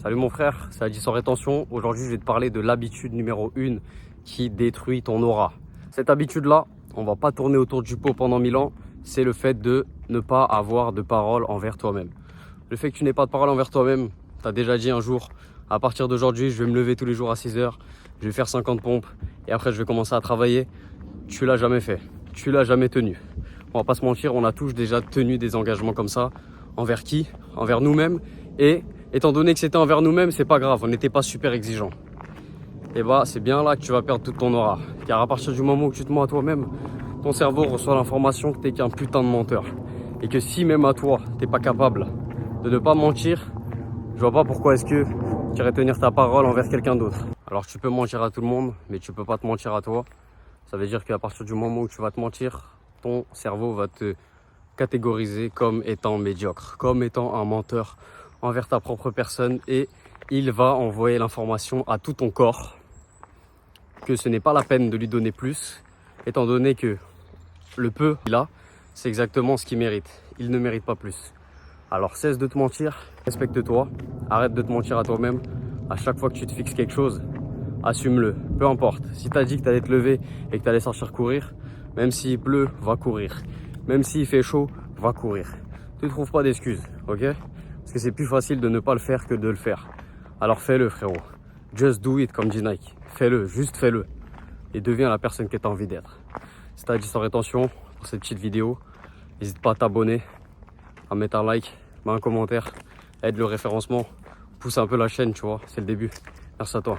Salut mon frère, c'est Adi sans rétention. Aujourd'hui, je vais te parler de l'habitude numéro 1 qui détruit ton aura. Cette habitude-là, on va pas tourner autour du pot pendant 1000 ans. C'est le fait de ne pas avoir de parole envers toi-même. Le fait que tu n'aies pas de parole envers toi-même, tu as déjà dit un jour, à partir d'aujourd'hui, je vais me lever tous les jours à 6 heures, je vais faire 50 pompes et après je vais commencer à travailler. Tu l'as jamais fait, tu l'as jamais tenu. On va pas se mentir, on a tous déjà tenu des engagements comme ça. Envers qui? Envers nous-mêmes. Et étant donné que c'était envers nous-mêmes, c'est pas grave, on n'était pas super exigeant. Et bah c'est bien là que tu vas perdre toute ton aura. Car à partir du moment où tu te mens à toi-même, ton cerveau reçoit l'information que t'es qu'un putain de menteur. Et que si même à toi, t'es pas capable de ne pas mentir, je vois pas pourquoi est-ce que tu irais tenir ta parole envers quelqu'un d'autre. Alors tu peux mentir à tout le monde, mais tu peux pas te mentir à toi. Ça veut dire qu'à partir du moment où tu vas te mentir, ton cerveau va te catégoriser comme étant médiocre, comme étant un menteur envers ta propre personne, et il va envoyer l'information à tout ton corps que ce n'est pas la peine de lui donner plus, étant donné que le peu qu'il a, c'est exactement ce qu'il mérite. Il ne mérite pas plus. Alors cesse de te mentir, respecte-toi, arrête de te mentir à toi-même. À chaque fois que tu te fixes quelque chose, assume-le, peu importe. Si tu as dit que tu allais te lever et que tu allais sortir courir, même s'il pleut, va courir. Même s'il fait chaud, va courir. Ne trouve pas d'excuses, ok? Parce que c'est plus facile de ne pas le faire que de le faire. Alors fais-le, frérot. Just do it, comme dit Nike. Fais-le, juste fais-le. Et deviens la personne que tu as envie d'être. Si tu as dit sans rétention pour cette petite vidéo, n'hésite pas à t'abonner, à mettre un like, mettre un commentaire, aide le référencement, pousse un peu la chaîne, tu vois, c'est le début. Merci à toi.